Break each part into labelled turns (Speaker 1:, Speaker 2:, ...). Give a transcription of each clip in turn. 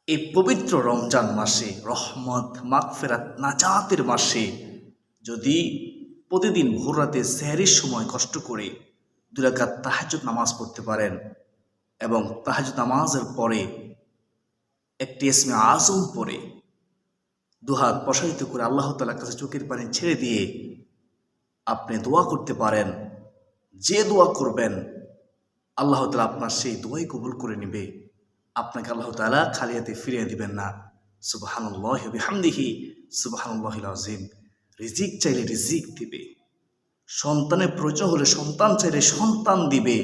Speaker 1: এই পবিত্র রমজান মাসে রহমত মাগফিরাত নাজাতের মাসে যদি প্রতিদিন ভোর রাতে সেহরির সময় কষ্ট করে 2 রাকাত তাহাজ্জুদ নামাজ পড়তে পারেন এবং তাহাজ্জুদ নামাজের পরে একটি ইসমে আজম পড়ে দুহাত প্রসারিত করে আল্লাহ তাআলার কাছে চোখের পানি ছেড়ে দিয়ে আপনি দোয়া করতে পারেন, যে দোয়া করবেন আল্লাহ তাআলা আপনার সেই দোয়াই কবুল করে নেবে। আপনাকে আল্লাহ তাআলা খালি হাতে ফিরিয়ে দিবেন না। সুবহানাল্লাহি ওয়া বিহামদিহি সুবহানাল্লাহিল আযীম। রিজিক চাইলে রিজিক দিবে, সন্তানের প্রয়োজন হলে সন্তান চাইলে সন্তান দিবে।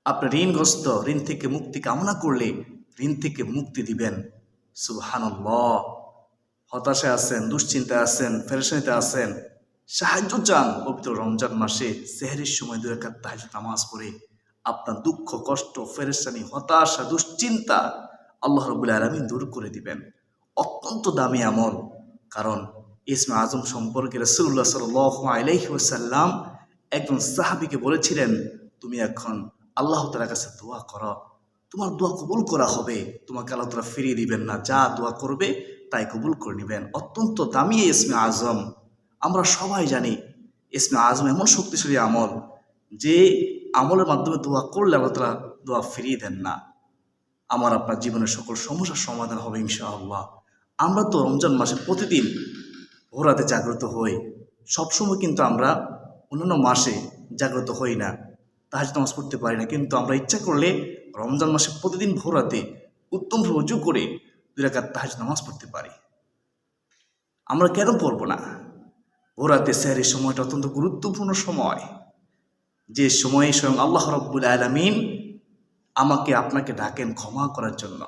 Speaker 1: আপনি ঋণগ্রস্ত, ঋণ থেকে মুক্তি কামনা করলে ঋণ থেকে মুক্তি দিবেন। সুবহানাল্লাহ। হতাশায় আছেন, দুশ্চিন্তায় আছেন, পেরেশানিতে আছেন, সাহায্য চান, পবিত্র রমজান মাসে সেহরির সময় 2 রাকাত তাহাজ্জুদ নামাজ পড়ে আপনার দুঃখ, কষ্ট, পেরেশানি, হতাশা, দুশ্চিন্তা আল্লাহ রাব্বুল আলামিন দূর করে দিবেন। অত্যন্ত দামি আমল। কারণ ইসমে আজম সম্পর্কে রাসূলুল্লাহ সাল্লাল্লাহু আলাইহি ওয়াসাল্লাম একজন সাহাবীকে বলেছিলেন, তুমি এখন আল্লাহ তাআলার কাছে দোয়া করো, তোমার দোয়া কবুল করা হবে, তোমাকে আল্লাহ তাআলা ফিরিয়ে দিবেন না, যা দোয়া করবে তাই কবুল করে নেবেন। অত্যন্ত দামি ইসমে আজম। আমরা সবাই জানি ইসমে আজম এমন শক্তিশালী আমল যে আমলের মাধ্যমে দোয়া করলে আল্লাহ তাআলা দোয়া ফিরিয়ে দেন না। আমার আপনার জীবনের সকল সমস্যার সমাধান হবে ইনশাআল্লাহ। আমরা তো রমজান মাসে প্রতিদিন ভোর রাতে জাগ্রত হই। সবসময় কিন্তু আমরা অন্যান্য মাসে জাগ্রত হই না, তাহাজ্জুদ নামাজ পড়তে পারি না, কিন্তু আমরা ইচ্ছা করলে রমজান মাসে প্রতিদিন ভোর রাতে উত্তম রুজু করে 2 রাকাত তাহাজ্জুদ নামাজ পড়তে পারি। আমরা কেন পড়ব না? ভোর রাতে সেহরির সময়টা অত্যন্ত গুরুত্বপূর্ণ সময়, যে সময়ে স্বয়ং আল্লাহ রাব্বুল আলামিন আমাকে আপনাকে ডাকেন ক্ষমা করার জন্য,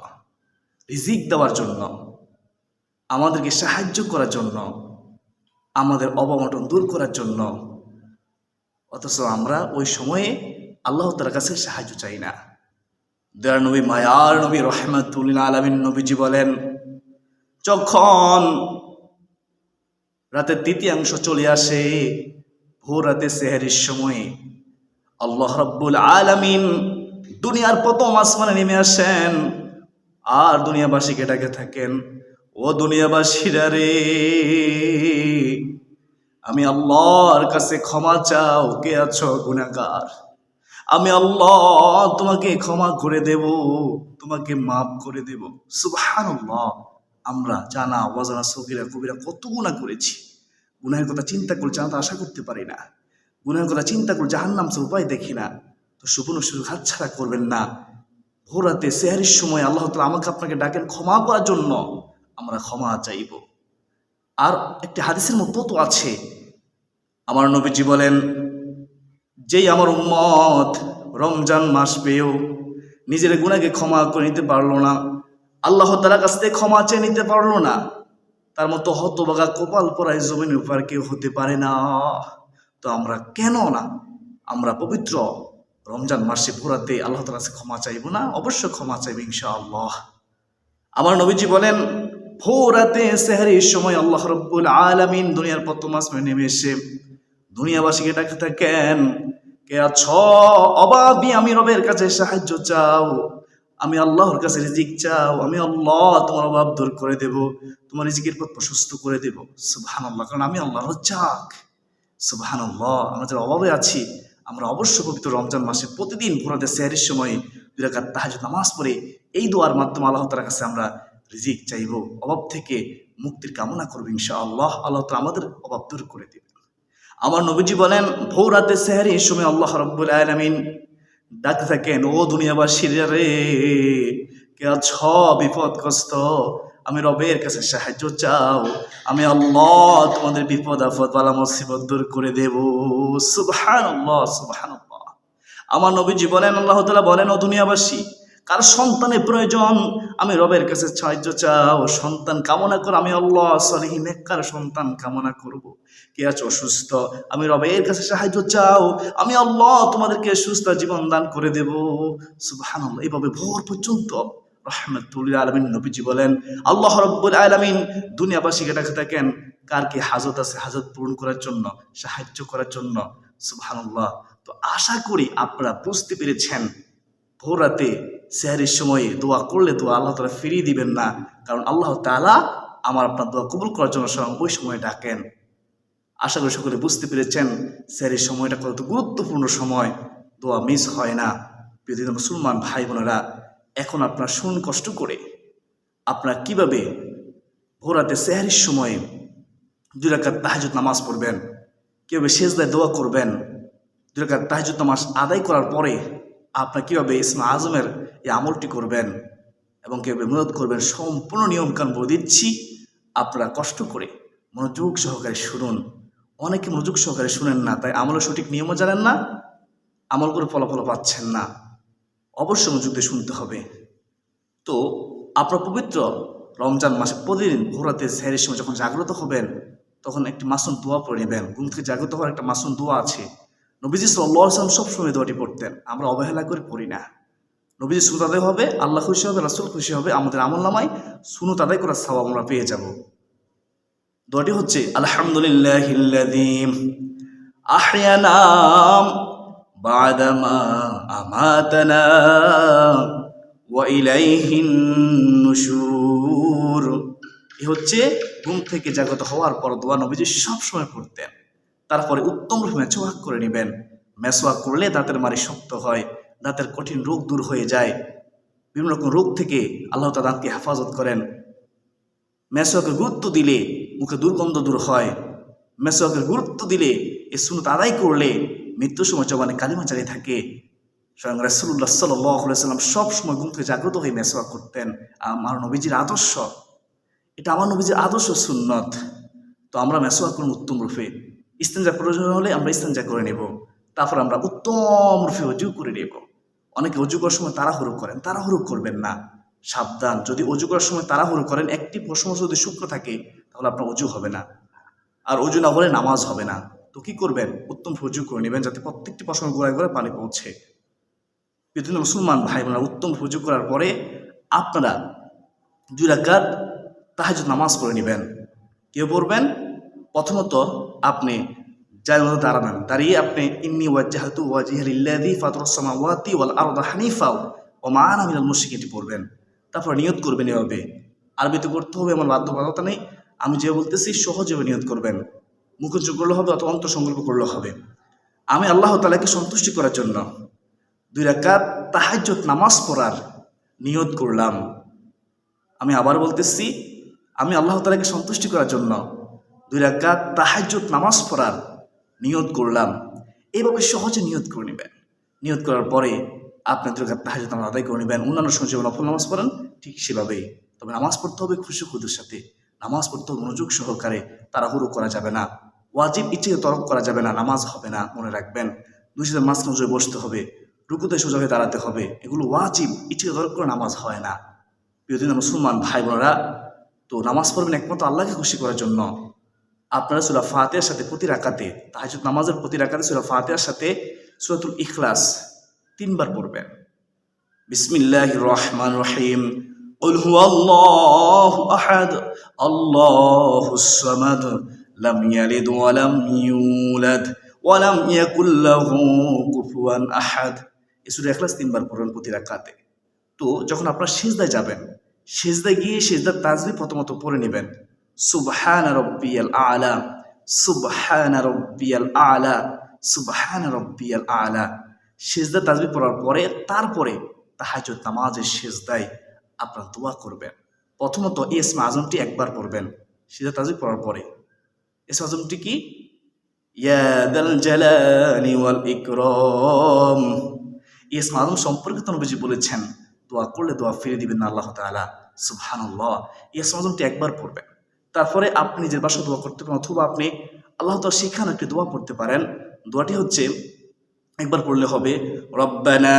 Speaker 1: রিজিক দেওয়ার জন্য, আমাদেরকে সাহায্য করার জন্য, আমাদের অবমটন দূর করার জন্য। অথচ আমরা ওই সময়ে আল্লাহ তাআলার কাছে সাহায্য চাই না। দয়ার নবী, মায়ার নবী, রাহমাতুল লিল আলামিন নবীজি বলেন, যখন রাতের তৃতীয়াংশ চলে আসে, ভোর রাতে সেহরির সময়ে আল্লাহ রাব্বুল আলামিন দুনিয়ার প্রথম আসমানে নেমে আসেন আর দুনিয়াবাসীকে ডাকে থাকেন, ও দুনিয়াবাসীরা রে, আমি আল্লাহর কাছে ক্ষমা চাও, কে আছো গুনাহগার, আমি আল্লাহ তোমাকে ক্ষমা করে দেব, তোমাকে মাফ করে দেব। সুবহানাল্লাহ। আমরা জানা অজানা সগীরা কবিরা কত গুনাহ করেছি। গুনাহের কথা চিন্তা করে জানাতে আশা করতে পারি না, গুনাহের কথা চিন্তা করে জাহান্নাম সে উপায় দেখি না। তো সুবর্ণ সুযোগ হাতছাড়া করবেন না। ভোর রাতে সেহরির সময় আল্লাহ তাআলা আমাকে আপনাকে ডাকেন ক্ষমা করার জন্য, আমরা ক্ষমা চাইব। আর একটি হাদিসের মতো তো আছে, আমার নবীজি বলেন, যেই আমার উম্মত রমজান মাস পেয়েও নিজের গুনাহকে ক্ষমা করে নিতে পারলো না, আল্লাহ তাআলার কাছ থেকে ক্ষমা চেয়ে নিতে পারলো না, তার মতো হতভাগা কপাল পরায় জমিনের উপর কেউ হতে পারে না। তো আমরা কেন না আমরা পবিত্র রমজান মাসে ভোর রাতে আল্লাহ তাআলার কাছে ক্ষমা চাইব না? অবশ্যই ক্ষমা চাইব ইনশাআল্লাহ। আমার নবীজি বলেন, ভোর রাতে সেহরির সময় আল্লাহ রাব্বুল আলামিন দুনিয়ার প্রথম আসমানে নেমে এসে দুনিয়াবাসীকে ডাকতে থাকেন, কে আছো অভাবী, আমি রবের কাছে সাহায্য চাও, আমি আল্লাহর কাছে রিজিক চাও, আমি আল্লাহ তোমার অভাব দূর করে দেব, তোমার রিজিকের পথ প্রশস্ত করে দেব। সুবহানাল্লাহ। কারণ আমি আল্লাহর রাজ্জাক। সুবহানাল্লাহ। আমরা যারা অভাবে আছি, আমরা অবশ্যই পবিত্র রমজান মাসে প্রতিদিন ভোর রাতে সেহরির সময় 2 রাকাত তাহাজ্জুদ নামাজ পড়ে এই দোয়ার মাধ্যমে আল্লাহ তাআলার কাছে আমরা রিজিক চাইব, অভাব থেকে মুক্তির কামনা করব ইনশাআল্লাহ। আল্লাহ তাআলা আমাদের অভাব দূর করে দেবেন। আমার নবীজি বলেন, ভোর রাতে সেহরির সময় আল্লাহ রাব্বুল আলামিন ডাকতে থাকেন, ও দুনিয়াবাসীরা রে, কে আছো বিপদগ্রস্ত, আমি রবের কাছে সাহায্য চাও, আমি আল্লাহ তোমাদের বিপদ আপদ বালা মুসিবত দূর করে দেব। সুবহানাল্লাহ, সুবহানাল্লাহ। আমার নবীজি বলেন, আল্লাহ তাআলা বলেন, ও দুনিয়াবাসী, কার সন্তানের প্রয়োজন, আমি রবের কাছে সাহায্য চাও, সন্তান কামনা করো, আমি আল্লাহ সলিহ নেককার সন্তান কামনা করব। কে আছো অসুস্থ, আমি রবের কাছে সাহায্য চাও, আমি আল্লাহ তোমাদেরকে সুস্থ জীবন দান করে দেব। সুবহানাল্লাহ। এইভাবে ভোর পর্যন্ত রাহমাতুল লিল আলামিন নবীজি বলেন, আল্লাহ রাব্বুল আলামিন দুনিয়াবাসীকে ডাকতে থাকেন, কার কি হাজত আছে হাজত পূরণ করার জন্য, সাহায্য করার জন্য। সুবহানাল্লাহ। তো আশা করি আপনারা বুঝতে পেরেছেন ভোর রাতে সেহরির সময়ে দোয়া করলে দোয়া আল্লাহ তাআলা ফিরিয়ে দিবেন না, কারণ আল্লাহ তাআলা আমার আপনার দোয়া কবুল করার জন্য স্বয়ং ওই সময় ডাকেন। আশা করি সকলে বুঝতে পেরেছেন সেহরির সময়টা কত গুরুত্বপূর্ণ সময়, দোয়া মিস হয় না। প্রিয় মুসলমান ভাই বোনেরা, এখন আপনার শুন কষ্ট করে আপনার কিভাবে ভোর রাতে সেহরির সময়ে 2 রাকাত তাহাজ্জুদ নামাজ পড়বেন, কীভাবে সেজদায় দোয়া করবেন, 2 রাকাত তাহাজ্জুদ নামাজ আদায় করার পরে আপনার কীভাবে ইসমে আজমের এই আমলটি করবেন এবং কীভাবে মুরাদ করবেন, সম্পূর্ণ নিয়মকানুন বলে দিচ্ছি। আপনারা কষ্ট করে মনোযোগ সহকারে শুনুন। অনেকে মনোযোগ সহকারে শুনেন না, তাই আমলের সঠিক নিয়মও জানেন না, আমল করে ফলাফল পাচ্ছেন না। অবশ্যই মনোযোগ দিয়ে শুনতে হবে। তো আপনার পবিত্র রমজান মাসে প্রতিদিন ভোর রাতে সেহরির সময় যখন জাগ্রত হবেন, তখন একটি মাসুম দোয়া পড়ে নেবেন। ঘুম থেকে জাগ্রত হওয়ার একটা মাসুম দোয়া আছে, নবীজি সাল্লাল্লাহু আলাইহি ওয়াসাল্লাম সবসময় দোয়াটি পড়তেন, আমরা অবহেলা করে পড়ি না। নবীজি সুন্নাত আদায় হবে, আল্লাহ খুশি হবে, রাসূল খুশি হবে, আমাদের আমল নামায় সুন্নাত আদায় করার সওয়াব আমরা পেয়ে যাব। দোয়াটি হচ্ছে আলহামদুলিল্লাহিল্লাযী আহইয়ানা বা'দামা আমাতানা ওয়া ইলাইহিন নুশুর। এ হচ্ছে ঘুম থেকে জাগ্রত হওয়ার পর দোয়া নবীজি সবসময় পড়তেন। তারপরে উত্তম রূপে মেসওয়াক করে নেবেন। মেসওয়াক করলে দাঁতের মাড়ি শক্ত হয়, দাঁতের কঠিন রোগ দূর হয়ে যায়, বিভিন্ন রকম রোগ থেকে আল্লাহ তাআলা দাঁতকে হেফাজত করেন। মেসওয়াকের গুরুত্ব দিলে মুখে দুর্গন্ধ দূর হয়। মেসওয়াকের গুরুত্ব দিলে এই সুন্নাত আদায় করলে মৃত্যুর সময় জবানে কালিমা জারি থাকে। স্বয়ং রাসূলুল্লাহ সাল্লাল্লাহু আলাইহি ওয়াসাল্লাম সবসময় ঘুম থেকে জাগ্রত হয়ে মেসওয়াক করতেন। আমার নবীজির আদর্শ, এটা আমার নবীজির আদর্শ সুন্নত। তো আমরা মেসওয়াক করব উত্তম রূপে। ইস্তেঞ্জা প্রয়োজন হলে আমরা ইস্তেঞ্জা করে নেব, তারপর আমরা উত্তম রূপে অজু করে নেব। অনেকে অজু করার সময় তাড়াহুড়ো করেন, তাড়াহুড়ো করবেন না, সাবধান। যদি অজু করার সময় তাড়াহুড়ো করেন, একটি পশম যদি শুক্র থাকে তাহলে আপনার অজু হবে না, আর অজু না হলে নামাজ হবে না। তো কি করবেন, উত্তম অজু করে নেবেন যাতে প্রত্যেকটি পশমের গোড়ায় গোড়ায় পানি পৌঁছে। বিভিন্ন মুসলমান ভাই বোনেরা, উত্তম অজু করার পরে আপনারা 2 রাকাত তাহাজ্জুদ নামাজ পড়ে নেবেন। কেউ পড়বেন, প্রথমত আপনি যার মধ্যে দাঁড়াবেন, দাঁড়িয়ে আপনি ইন্নী ওয়াজ্জাহতু ওয়াজহিয়া লিল্লাযী ফাতারাস সামাওয়াতি ওয়াল আরদা হানিফা ওয়া মা আনা মিনাল মুশরিকিন পড়বেন। তারপর নিয়ত করবেন এভাবে, আরবিতে করতে হবে, আমার বাধ্যবাধকতা নেই, আমি যে বলতেছি সহজেভাবে নিয়ত করবেন। মুখোচ্চারণ করলে হবে অথবা অন্তর সংকল্প করলে হবে। আমি আল্লাহ তাআলাকে সন্তুষ্টি করার জন্য 2 রাকাত তাহাজ্জুদ নামাজ পড়ার নিয়ত করলাম। আমি আবার বলতেছি, আমি আল্লাহ তাআলাকে সন্তুষ্টি করার জন্য 2 রাকাত তাহাজ্জুদ নামাজ পড়ার নিয়ত করলাম। এইভাবে সহজে নিয়ত করে নেবেন। নিয়ত করার পরে আপনি 2 রাকাত তাহাজ্জুদ নামাজ আদায় করে নেবেন। অন্যান্য সময় যেমন নফল নামাজ পড়েন ঠিক সেভাবেই, তবে নামাজ পড়তে হবে খুশু খুদুর সাথে, নামাজ পড়তে হবে মনোযোগ সহকারে, তাড়াহুড়ো করা যাবে না, ওয়াজিব ইচ্ছে তরক করা যাবে না, নামাজ হবে না, মনে রাখবেন। 2 সাথে মাঝখানে জয়ে বসতে হবে, রুকুতে সোজা হয়ে দাঁড়াতে হবে, এগুলো ওয়াজিব, ইচ্ছে তরক করে নামাজ হয় না। প্রিয় মুসলমান ভাই বোনেরা, তো নামাজ পড়বেন একমাত্র আল্লাহকে খুশি করার জন্য। আপনারা সূরা ফাতিহার সাথে প্রতি রাকাতে, তাহাজ্জুদ নামাজের প্রতি রাকাতে সূরা ফাতিহার সাথে সূরাতুল ইখলাস 3 বার পড়বেন। বিসমিল্লাহির রহমানির রহিম, কুল হুয়াল্লাহু আহাদ আল্লাহুস সামাদ লাম ইয়ালিদ ওয়া লাম ইউলাদ ওয়া লাম ইয়াকুল লাহু কুফুয়ান আহাদ। এই সূরা ইখলাস 3 বার পড়বেন প্রতি রাকাতে। তো যখন আপনারা সিজদায় যাবেন, সিজদায় গিয়ে সিজদার তাসবিহ প্রথমত পড়ে নেবেন, সুবহানা রাব্বিয়াল আ'লা, সুবহানা রাব্বিয়াল আ'লা, সুবহানা রাব্বিয়াল আ'লা। সিজদার তাসবিহ পড়ার পরে তারপরে তাহাজ্জুদ নামাজের সিজদায় আপনারা দোয়া করবেন। প্রথমত এই ইসমে আজমটি একবার পড়বেন সিজদার তাসবিহ পড়ার পরে। ইসমে আজমটি কি? ইয়া দাল জালালি ওয়াল ইকরাম। এই ইসমে আজম সম্পর্কে তো নবীজি বলেছেন, দোয়া করলে দোয়া ফিরে দিবেন না আল্লাহ তাআলা। সুবহানাল্লাহ। এই ইসমে আজমটি একবার পড়বেন। তারপরে আপনি নিজের বাসায় দোয়া করতে পারেন, অথবা আপনি আল্লাহ তাআলা শিখানো একটি দোয়া পড়তে পারেন। দোয়াটি হচ্ছে, একবার পড়লে হবে, রব্বানা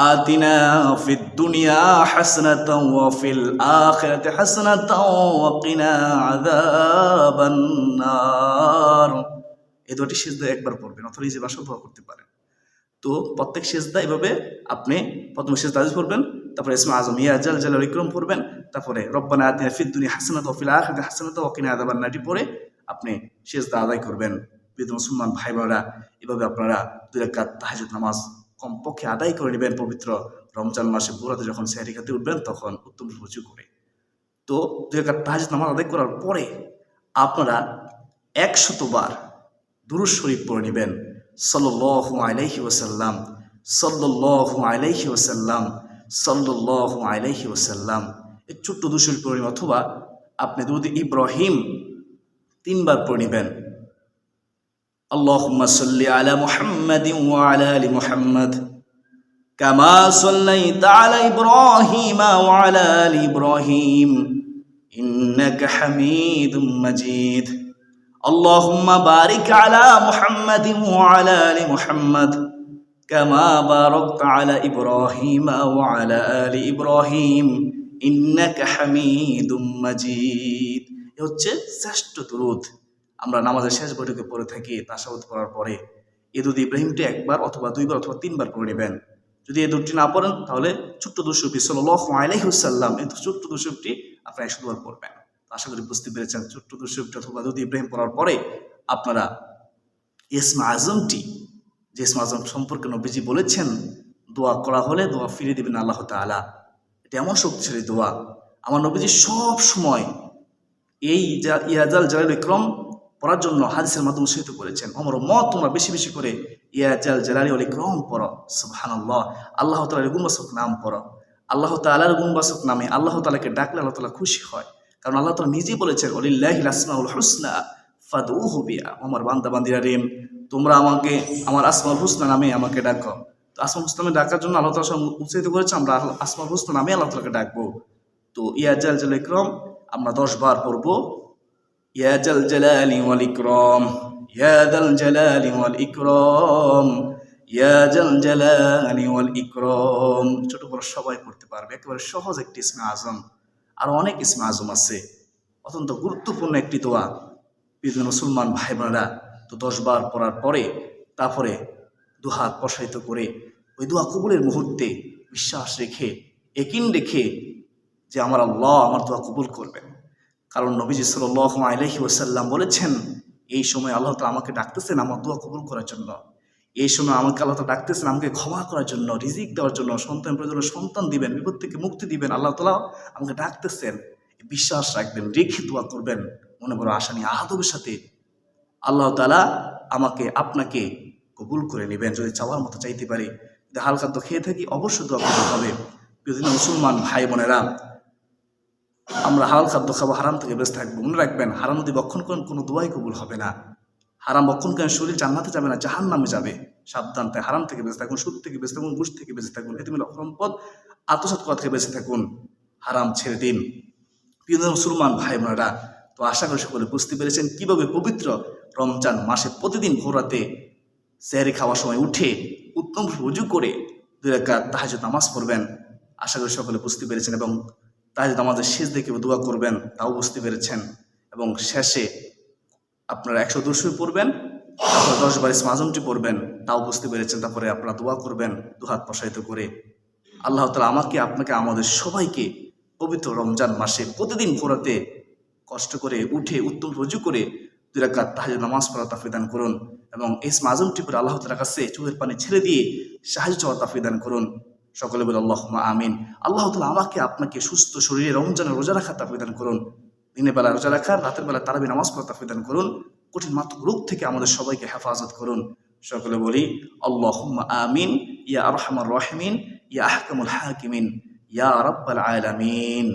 Speaker 1: আতিনা ফিদ দুনিয়া হাসানাতাও ওয়া ফিল আখিরাতি হাসানাতাও ওয়া কিনা আযাবান নার। এই দোয়াটি সিজদায় একবার পড়বেন, অথবা নিজের বাসায় দোয়া করতে পারেন। তো প্রত্যেক সিজদা এভাবে আপনি প্রথমে সিজদা তাসবিহ পড়বেন, তারপরে ইসমে আজম ইয়া জাল জালাল ইকরাম পড়বেন, তারপরে রব্বানা আতিনা ফিদ দুনিয়া হাসানাতাও ওয়া ফিল আখিরাতি হাসানাতাও ওয়া কিনা আযাবান নার পড়ে আপনি সিজদা আদায় করবেন। প্রিয় মুসলমান ভাই বোনেরা, এভাবে আপনারা 2 রাকাত তাহাজ্জুদ নামাজ কমপক্ষে আদায় করে নেবেন পবিত্র রমজান মাসে ভোরাতে যখন সেহরি খেতে উঠবেন তখন উত্তম রুজু করে। তো 2 রাকাত তাহাজ্জুদ নামাজ আদায় করার পরে আপনারা 100 বার দুরূদ শরীফ পড়ে নেবেন, সাল্লাল্লাহু আলাইহি ওয়াসাল্লাম, সাল্লাল্লাহু আলাইহি ওয়াসাল্লাম, সাল্লাল্লাহু আলাইহি ওয়াসাল্লাম। এই ছোট্ট দুরূদ শরীফ পড়ে নেবেন, অথবা আপনি দুরূদ ইব্রাহিম 3 বার পড়ে নেবেন। আল্লাহুম্মা সাল্লি আলা মুহাম্মাদিন ওয়া আলা আলি মুহাম্মাদ কামা সাল্লাইতা আলা ইব্রাহিম ওয়া আলা আলি ইব্রাহিম ইন্নাকা হামিদুম মাজিদ। আল্লাহুম্মা বারিক আলা মুহাম্মাদিন ওয়া আলা আলি মুহাম্মাদ কামা বারাকতা আলা ইব্রাহিম ওয়া আলা আলি ইব্রাহিম ইন্নাকা হামিদুম মাজিদ। এ হচ্ছে শ্রেষ্ঠ দুরূদ। আমরা নামাজের শেষ বৈঠকে পড়ে থাকি তাশাহুদ পড়ার পরে এই দুরূদ ইব্রাহিমটি 1 বার অথবা 2 বার অথবা 3 বার পড়ে নেবেন। যদি এই দুটি না পড়েন তাহলে ছোট্ট দুরূদ শরীফ সাল্লাল্লাহু আলাইহি ওয়াসাল্লাম, এই ছোট্ট দুরূদ শরীফটি আপনারা 100 বার পড়বেন। আশা করি বুঝতে পেরেছেন। ছোট্ট দুরূদ শরীফটি অথবা দুরূদ ইব্রাহিম পড়ার পরে আপনারা ইসমে আজমটি, যে ইসমে আজম সম্পর্কে নবীজি বলেছেন দোয়া করা হলে দোয়া ফিরিয়ে দিবেন আল্লাহ তাআলা। এটা এমন শক্তিশালী দোয়া। আমার নবীজি সব সময় এই ইয়াজাল জালাল ইকরাম পড়ার জন্য হাদিসের মাধ্যমে উৎসাহিত করেছেন। আমার উম্মত তোমরা বেশি বেশি করে ইয়াজাল জালালি ওয়াল ইকরাম পড়ো, সুবহানাল্লাহ। আল্লাহ তাআলার গুণবাচক নাম পড়ো। আল্লাহ তাআলার গুণবাচক নামে আল্লাহ তাআলাকে ডাকলে আল্লাহ তাআলা খুশি হয়। কারণ আল্লাহ তাআলা নিজেই বলেছেন ওয়ালিল্লাহিল আসমাউল হুসনা ফাদউহু বিহা। আমার বান্দা বান্দিরা রে, তোমরা আমাকে আমার আসমাউল হুসনা নামে আমাকে ডাকো। তো আসমাউল হুসনা নামে ডাকার জন্য আল্লাহ তাআলা উৎসাহিত করেছে, আমরা আসমাউল হুসনা নামে আল্লাহ তাআলাকে ডাকবো। তো ইয়াজাল জালাল ইকরাম আমরা 10 বার পড়বো। ইয়া জাল জালালি ওয়াল ইকরাম, ইয়া দাল জালালি ওয়াল ইকরাম, ইয়া জাল জালালি ওয়াল ইকরাম। ছোট বড় সবাই পড়তে পারবে, একেবারে সহজ একটি ইসমে আজম। আর অনেক ইসমে আজম আছে, অত্যন্ত গুরুত্বপূর্ণ একটি দোয়া। প্রিয় মুসলমান ভাই বোনেরা, তো 10 বার পড়ার পরে তারপরে দুহাত প্রসারিত করে ওই দোয়া কবুলের মুহূর্তে বিশ্বাস রেখে, ইয়াকিন রেখে যে আমার আল্লাহ আমার দোয়া কবুল করবেন। কারণ নবীজি সাল্লাল্লাহু আলাইহি ওয়াসাল্লাম বলেছেন এই সময় আল্লাহ তাআলা আমাকে ডাকতেছেন আমার দোয়া কবুল করার জন্য। এই সময় আমাকে আল্লাহ তাআলা ডাকতেছেন আমাকে ক্ষমা করার জন্য, রিজিক দেওয়ার জন্য, সন্তান প্রয়োজনে সন্তান দিবেন, বিপদ থেকে মুক্তি দিবেন। আল্লাহ তাআলা আমাকে ডাকতেছেন। বিশ্বাস রাখবেন, রেখে দোয়া করবেন মনে বড় আশা নিয়ে, আদবের সাথে। আল্লাহ তাআলা আমাকে আপনাকে কবুল করে নেবেন যদি চাওয়ার মতো চাইতে পারি। যদি হালকা তো খেয়ে থাকি অবশ্যই দোয়া করতে হবে। প্রিয় মুসলমান ভাই বোনেরা, আমরা হালাল খাদ্য খাবো, হারাম থেকে বেঁচে থাকবো। মনে রাখবেন, হারাম যদি বক্ষণ করেন কোনো দোয়াই কবুল হবে না। হারাম বক্ষণ করেন শরীর জান্নাতে যাবে না, জাহান্নামে যাবে। সাবধান, তাই হারাম থেকে বেঁচে থাকুন, সুদ থেকে বেঁচে থাকুন, ঘুষ থেকে বেঁচে থাকুন, এতে মিলে সম্পদ আত্মসাৎ করা থেকে বেঁচে থাকুন। হারাম ছেড়ে দিন। প্রিয় মুসলমান ভাই বোনেরা, তো আশা করি সকলে বুঝতে পেরেছেন কিভাবে পবিত্র রমজান মাসে প্রতিদিন ভোর রাতে সেহরি খাওয়ার সময় উঠে উত্তম রুজু করে 2 রাকাত তাহাজ্জুদ নামাজ পড়বেন। আশা করি সকলে বুঝতে পেরেছেন। এবং তাহাজ্জুদ নামাজের শেষ দিকে দোয়া করবেন, তাও বুঝতে পেরেছেন। এবং শেষে আপনারা 100 দুরূদ শরীফ পড়বেন, তারপর 10 বার ইসমে আজমটি পড়বেন, তাও বুঝতে পেরেছেন। তারপরে আপনারা দোয়া করবেন দুহাত প্রসারিত করে। আল্লাহ তাআলা আমাকে আপনাকে আমাদের সবাইকে পবিত্র রমজান মাসে প্রতিদিন ভোরাতে কষ্ট করে উঠে উত্তম রুজু করে 2 রাকাত তাহাজ্জুদ নামাজ পড়া তৌফিক দান করুন। এবং ইসমে আজমটি পড়ে আল্লাহ তাআলার কাছে চোখের পানি ছেড়ে দিয়ে সাহায্য চাওয়া তৌফিক দান করুন। সকলে বলে আল্লাহুম্মা আমিন। আল্লাহ তাআলা আমাকে আপনাকে সুস্থ শরীরে রমজানের রোজা রাখা তৌফিক দান করুন। দিনের বেলা রোজা রাখার, রাতের বেলা তারাবি নামাজ পড়া তৌফিক দান করুন। কঠিন মারাত্মক রোগ থেকে আমাদের সবাইকে হেফাজত করুন। সকলে বলি আল্লাহুম্মা আমিন ইয়া আরহামার রাহিমিন ইয়া আহকামুল হাকিমিন ইয়া রাব্বাল আলামিন।